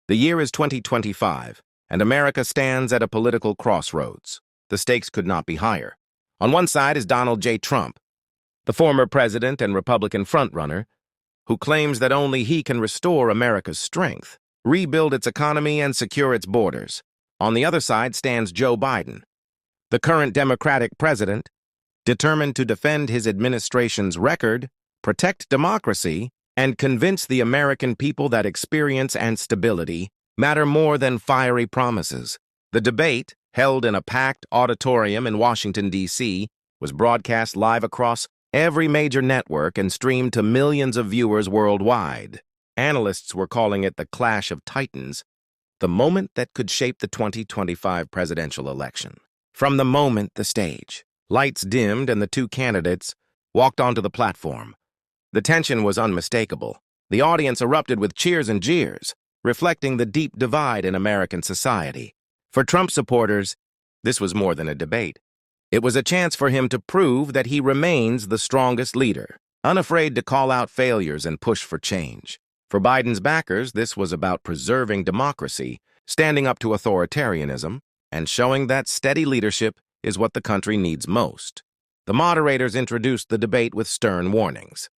The year is 2025, and America stands at a political crossroads. The stakes could not be higher. On one side is Donald J. Trump, the former president and Republican frontrunner, who claims that only he can restore America's strength, rebuild its economy, and secure its borders. On the other side stands Joe Biden, the current Democratic president, determined to defend his administration's record, protect democracy, and convince the American people that experience and stability matter more than fiery promises. The debate, held in a packed auditorium in Washington, D.C., was broadcast live across every major network and streamed to millions of viewers worldwide. Analysts were calling it the Clash of Titans, the moment that could shape the 2025 presidential election. From the moment the stage, lights dimmed and the two candidates walked onto the platform. The tension was unmistakable. The audience erupted with cheers and jeers, reflecting the deep divide in American society. For Trump supporters, this was more than a debate. It was a chance for him to prove that he remains the strongest leader, unafraid to call out failures and push for change. For Biden's backers, this was about preserving democracy, standing up to authoritarianism, and showing that steady leadership is what the country needs most. The moderators introduced the debate with stern warnings.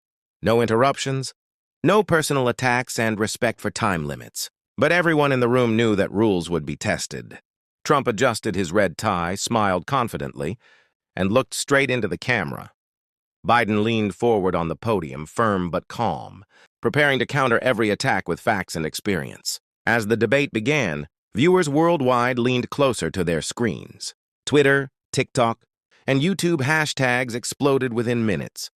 No interruptions, no personal attacks, and respect for time limits. But everyone in the room knew that rules would be tested. Trump adjusted his red tie, smiled confidently, and looked straight into the camera. Biden leaned forward on the podium, firm but calm, preparing to counter every attack with facts and experience. As the debate began, viewers worldwide leaned closer to their screens. Twitter, TikTok, and YouTube hashtags exploded within minutes.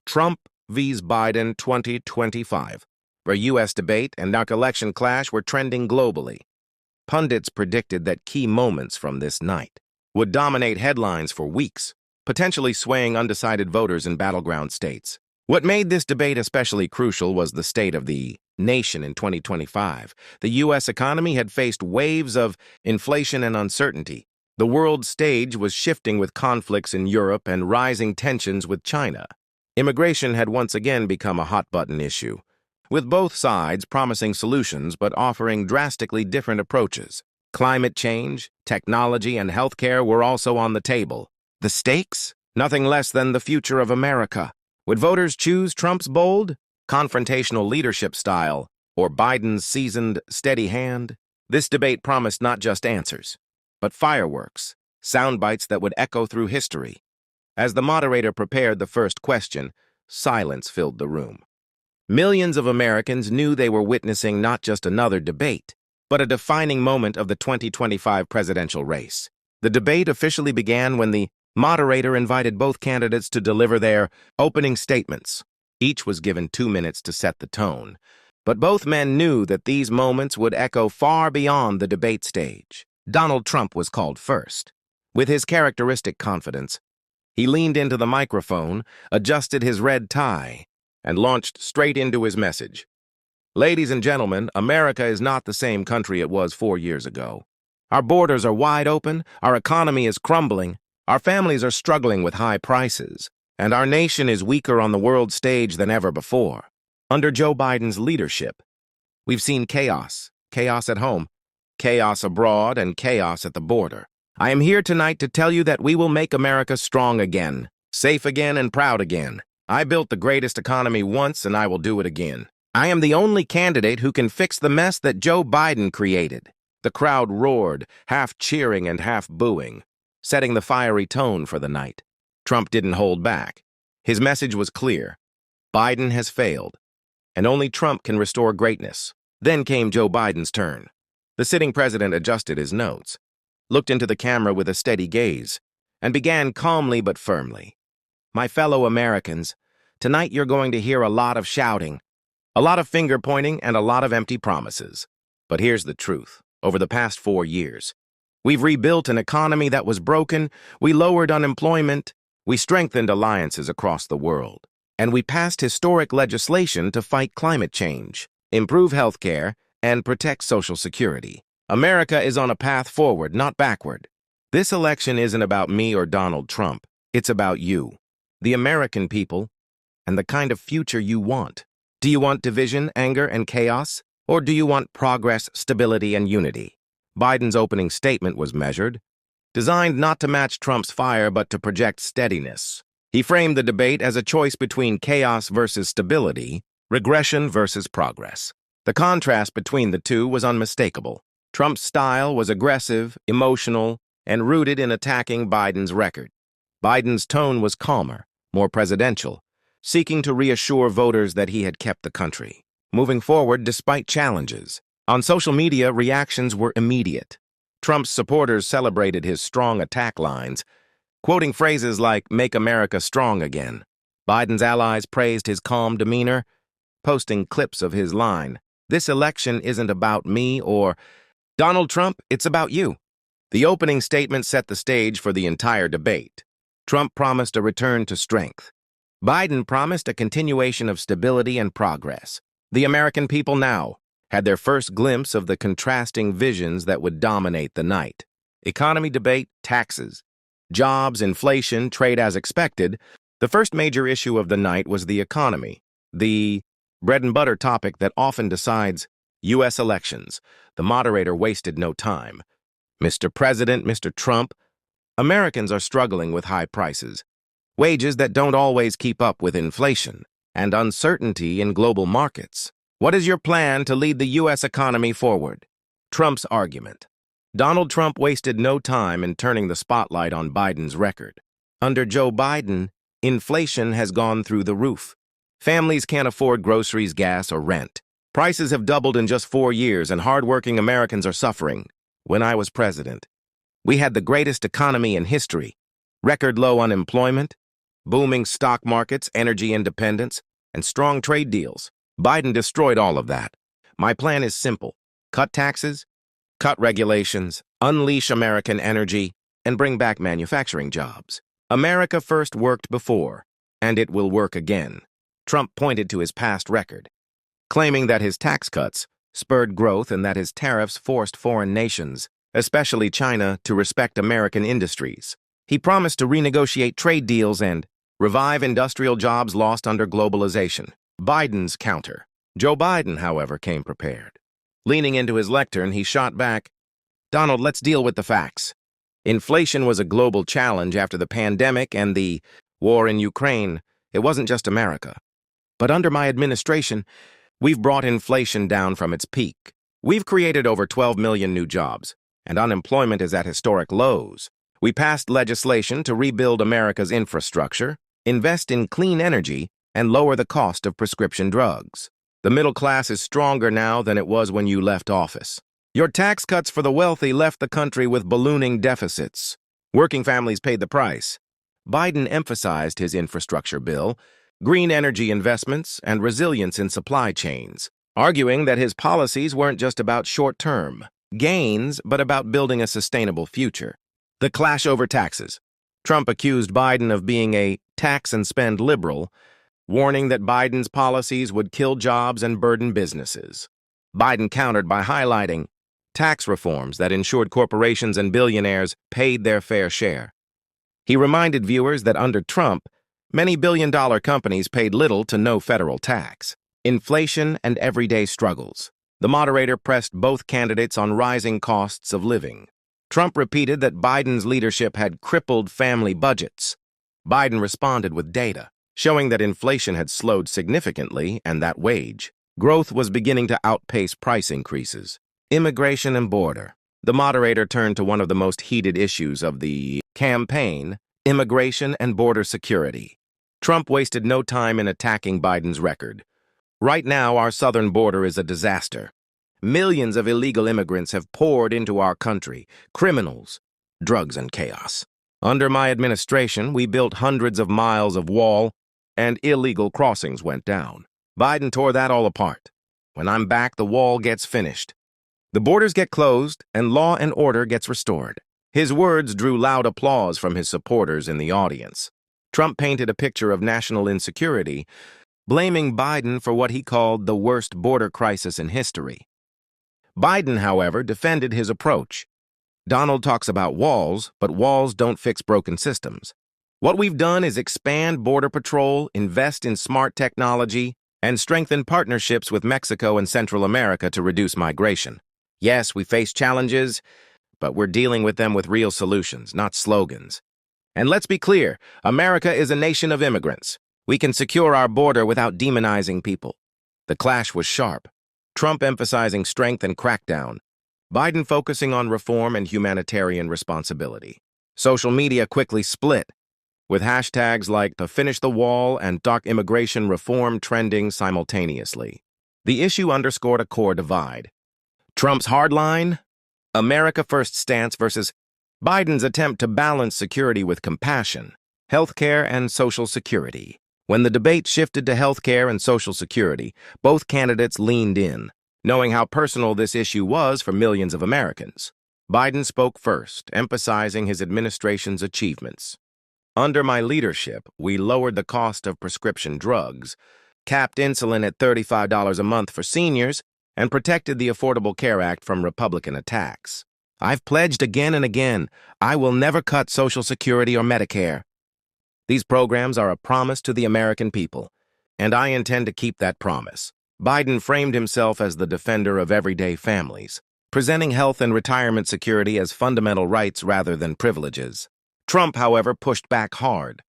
Trump vs. Biden 2025. A U.S. debate and our election clash were trending globally. Pundits predicted that key moments from this night would dominate headlines for weeks, potentially swaying undecided voters in battleground states. What made this debate especially crucial was the state of the nation in 2025. The U.S. economy had faced waves of inflation and uncertainty. The world stage was shifting with conflicts in Europe and rising tensions with China. Immigration had once again become a hot-button issue, with both sides promising solutions but offering drastically different approaches. Climate change, technology, and healthcare were also on the table. The stakes? Nothing less than the future of America. Would voters choose Trump's bold, confrontational leadership style or Biden's seasoned, steady hand? This debate promised not just answers, but fireworks, sound bites that would echo through history. As the moderator prepared the first question, silence filled the room. Millions of Americans knew they were witnessing not just another debate, but a defining moment of the 2025 presidential race. The debate officially began when the moderator invited both candidates to deliver their opening statements. Each was given 2 minutes to set the tone, but both men knew that these moments would echo far beyond the debate stage. Donald Trump was called first. With his characteristic confidence, he leaned into the microphone, adjusted his red tie, and launched straight into his message. Ladies and gentlemen, America is not the same country it was 4 years ago. Our borders are wide open, our economy is crumbling, our families are struggling with high prices, and our nation is weaker on the world stage than ever before. Under Joe Biden's leadership, we've seen chaos, chaos at home, chaos abroad, and chaos at the border. I am here tonight to tell you that we will make America strong again, safe again, and proud again. I built the greatest economy once, and I will do it again. I am the only candidate who can fix the mess that Joe Biden created. The crowd roared, half cheering and half booing, setting the fiery tone for the night. Trump didn't hold back. His message was clear. Biden has failed, and only Trump can restore greatness. Then came Joe Biden's turn. The sitting president adjusted his notes, looked into the camera with a steady gaze, and began calmly but firmly. My fellow Americans, tonight you're going to hear a lot of shouting, a lot of finger-pointing, and a lot of empty promises. But here's the truth. Over the past 4 years, we've rebuilt an economy that was broken, we lowered unemployment, we strengthened alliances across the world, and we passed historic legislation to fight climate change, improve healthcare, and protect Social Security. America is on a path forward, not backward. This election isn't about me or Donald Trump. It's about you, the American people, and the kind of future you want. Do you want division, anger, and chaos? Or do you want progress, stability, and unity? Biden's opening statement was measured, designed not to match Trump's fire but to project steadiness. He framed the debate as a choice between chaos versus stability, regression versus progress. The contrast between the two was unmistakable. Trump's style was aggressive, emotional, and rooted in attacking Biden's record. Biden's tone was calmer, more presidential, seeking to reassure voters that he had kept the country moving forward despite challenges. On social media, reactions were immediate. Trump's supporters celebrated his strong attack lines, quoting phrases like, "Make America strong again." Biden's allies praised his calm demeanor, posting clips of his line, "This election isn't about me," or "Donald Trump, it's about you." The opening statement set the stage for the entire debate. Trump promised a return to strength. Biden promised a continuation of stability and progress. The American people now had their first glimpse of the contrasting visions that would dominate the night. Economy debate, taxes, jobs, inflation, trade as expected. The first major issue of the night was the economy, the bread and butter topic that often decides U.S. elections. The moderator wasted no time. "Mr. President, Mr. Trump, Americans are struggling with high prices, wages that don't always keep up with inflation, and uncertainty in global markets. What is your plan to lead the U.S. economy forward?" Trump's argument. Donald Trump wasted no time in turning the spotlight on Biden's record. Under Joe Biden, inflation has gone through the roof. Families can't afford groceries, gas, or rent. Prices have doubled in just 4 years, and hardworking Americans are suffering. When I was president, we had the greatest economy in history, record low unemployment, booming stock markets, energy independence, and strong trade deals. Biden destroyed all of that. My plan is simple: cut taxes, cut regulations, unleash American energy, and bring back manufacturing jobs. America first worked before, and it will work again. Trump pointed to his past record, claiming that his tax cuts spurred growth and that his tariffs forced foreign nations, especially China, to respect American industries. He promised to renegotiate trade deals and revive industrial jobs lost under globalization. Biden's counter. Joe Biden, however, came prepared. Leaning into his lectern, he shot back, "Donald, let's deal with the facts. Inflation was a global challenge after the pandemic and the war in Ukraine. It wasn't just America. But under my administration, we've brought inflation down from its peak. We've created over 12 million new jobs, and unemployment is at historic lows. We passed legislation to rebuild America's infrastructure, invest in clean energy, and lower the cost of prescription drugs. The middle class is stronger now than it was when you left office. Your tax cuts for the wealthy left the country with ballooning deficits. Working families paid the price." Biden emphasized his infrastructure bill, green energy investments, and resilience in supply chains, arguing that his policies weren't just about short-term gains, but about building a sustainable future. The clash over taxes. Trump accused Biden of being a tax-and-spend liberal, warning that Biden's policies would kill jobs and burden businesses. Biden countered by highlighting tax reforms that ensured corporations and billionaires paid their fair share. He reminded viewers that under Trump, many billion-dollar companies paid little to no federal tax. Inflation and everyday struggles. The moderator pressed both candidates on rising costs of living. Trump repeated that Biden's leadership had crippled family budgets. Biden responded with data, showing that inflation had slowed significantly and that wage growth was beginning to outpace price increases. Immigration and border. The moderator turned to one of the most heated issues of the campaign: immigration and border security. Trump wasted no time in attacking Biden's record. "Right now, our southern border is a disaster. Millions of illegal immigrants have poured into our country, criminals, drugs, and chaos. Under my administration, we built hundreds of miles of wall, and illegal crossings went down. Biden tore that all apart. When I'm back, the wall gets finished. The borders get closed, and law and order gets restored." His words drew loud applause from his supporters in the audience. Trump painted a picture of national insecurity, blaming Biden for what he called the worst border crisis in history. Biden, however, defended his approach. "Donald talks about walls, but walls don't fix broken systems. What we've done is expand Border Patrol, invest in smart technology, and strengthen partnerships with Mexico and Central America to reduce migration. Yes, we face challenges, but we're dealing with them with real solutions, not slogans. And let's be clear, America is a nation of immigrants. We can secure our border without demonizing people. The clash was sharp. Trump emphasizing strength and crackdown. Biden focusing on reform and humanitarian responsibility. Social media quickly split, with hashtags like the Finish the Wall and Doc Immigration Reform trending simultaneously. The issue underscored a core divide. Trump's hardline, America First stance versus Biden's attempt to balance security with compassion, healthcare and Social Security. When the debate shifted to healthcare and Social Security, both candidates leaned in, knowing how personal this issue was for millions of Americans. Biden spoke first, emphasizing his administration's achievements. Under my leadership, we lowered the cost of prescription drugs, capped insulin at $35 a month for seniors, and protected the Affordable Care Act from Republican attacks. I've pledged again and again, I will never cut Social Security or Medicare. These programs are a promise to the American people, and I intend to keep that promise. Biden framed himself as the defender of everyday families, presenting health and retirement security as fundamental rights rather than privileges. Trump, however, pushed back hard.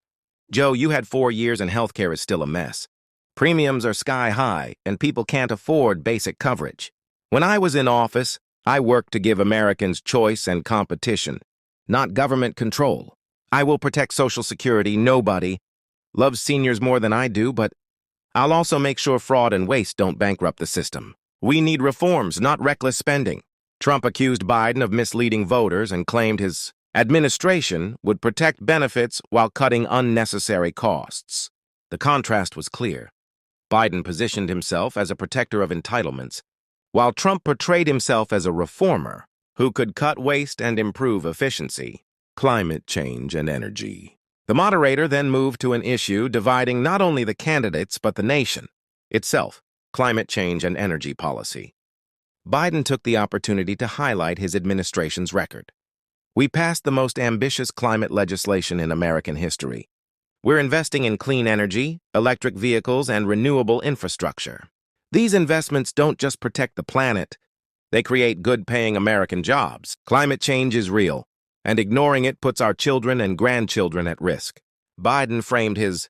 Joe, you had 4 years and healthcare is still a mess. Premiums are sky high, and people can't afford basic coverage. When I was in office, I worked to give Americans choice and competition, not government control. I will protect Social Security. Nobody loves seniors more than I do, but I'll also make sure fraud and waste don't bankrupt the system. We need reforms, not reckless spending. Trump accused Biden of misleading voters and claimed his administration would protect benefits while cutting unnecessary costs. The contrast was clear. Biden positioned himself as a protector of entitlements, while Trump portrayed himself as a reformer who could cut waste and improve efficiency, climate change, and energy. The moderator then moved to an issue dividing not only the candidates but the nation itself, climate change and energy policy. Biden took the opportunity to highlight his administration's record. We passed the most ambitious climate legislation in American history. We're investing in clean energy, electric vehicles, and renewable infrastructure. These investments don't just protect the planet, they create good-paying American jobs. Climate change is real, and ignoring it puts our children and grandchildren at risk. Biden framed his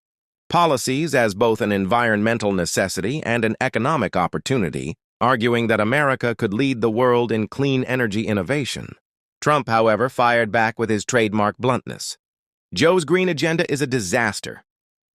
policies as both an environmental necessity and an economic opportunity, arguing that America could lead the world in clean energy innovation. Trump, however, fired back with his trademark bluntness. Joe's green agenda is a disaster.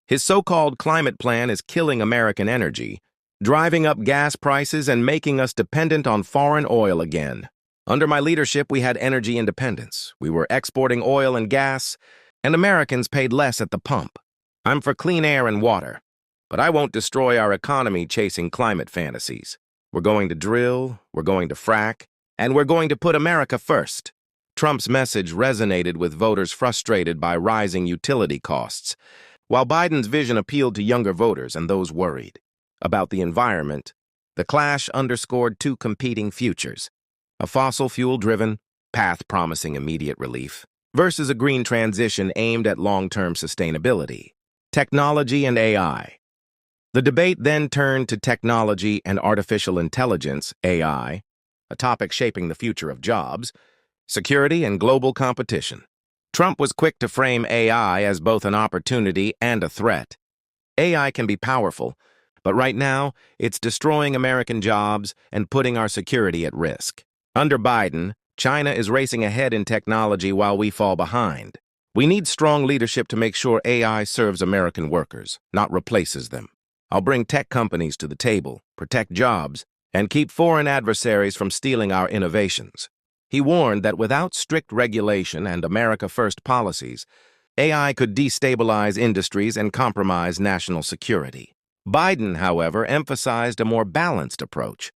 His so-called climate plan is killing American energy, driving up gas prices and making us dependent on foreign oil again. Under my leadership, we had energy independence. We were exporting oil and gas, and Americans paid less at the pump. I'm for clean air and water, but I won't destroy our economy chasing climate fantasies. We're going to drill, we're going to frack, and we're going to put America first. Trump's message resonated with voters frustrated by rising utility costs, while Biden's vision appealed to younger voters and those worried about the environment. The clash underscored two competing futures: a fossil fuel-driven path promising immediate relief versus a green transition aimed at long-term sustainability. Technology and AI. The debate then turned to technology and artificial intelligence, AI, a topic shaping the future of jobs, security, and global competition. Trump was quick to frame AI as both an opportunity and a threat. AI can be powerful, but right now, it's destroying American jobs and putting our security at risk. Under Biden, China is racing ahead in technology while we fall behind. We need strong leadership to make sure AI serves American workers, not replaces them. I'll bring tech companies to the table, protect jobs, and keep foreign adversaries from stealing our innovations. He warned that without strict regulation and America First policies, AI could destabilize industries and compromise national security. Biden, however, emphasized a more balanced approach.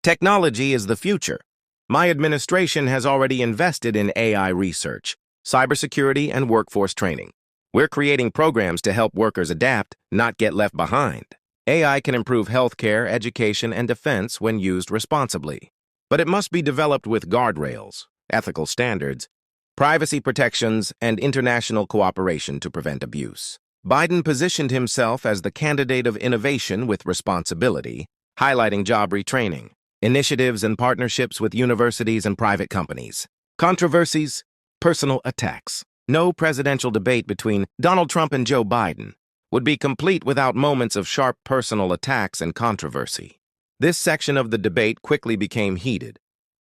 Technology is the future. My administration has already invested in AI research, cybersecurity, and workforce training. We're creating programs to help workers adapt, not get left behind. AI can improve healthcare, education, and defense when used responsibly. But it must be developed with guardrails, ethical standards, privacy protections, and international cooperation to prevent abuse. Biden positioned himself as the candidate of innovation with responsibility, highlighting job retraining, initiatives and partnerships with universities and private companies. Controversies, personal attacks. No presidential debate between Donald Trump and Joe Biden would be complete without moments of sharp personal attacks and controversy. This section of the debate quickly became heated,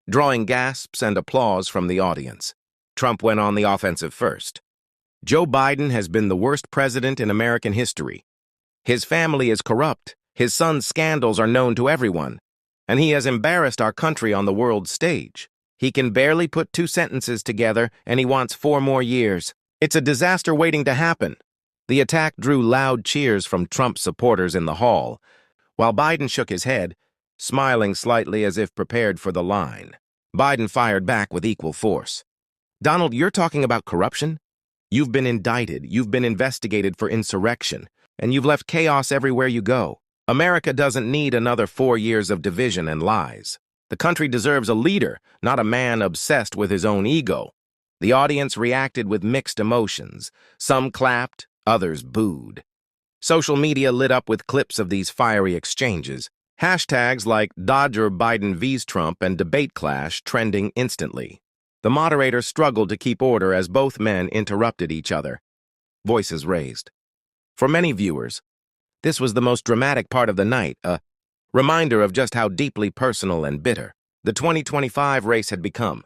drawing gasps and applause from the audience. Trump went on the offensive first. Joe Biden has been the worst president in American history. His family is corrupt, his son's scandals are known to everyone, and he has embarrassed our country on the world stage. He can barely put 2 sentences together, and he wants 4 more years. It's a disaster waiting to happen. The attack drew loud cheers from Trump supporters in the hall, while Biden shook his head, smiling slightly as if prepared for the line. Biden fired back with equal force. Donald, you're talking about corruption? You've been indicted, you've been investigated for insurrection, and you've left chaos everywhere you go. America doesn't need another 4 years of division and lies. The country deserves a leader, not a man obsessed with his own ego. The audience reacted with mixed emotions. Some clapped, others booed. Social media lit up with clips of these fiery exchanges. Hashtags like Dodger Biden vs Trump and Debate Clash trending instantly. The moderator struggled to keep order as both men interrupted each other. Voices raised. For many viewers, this was the most dramatic part of the night, a reminder of just how deeply personal and bitter the 2025 race had become.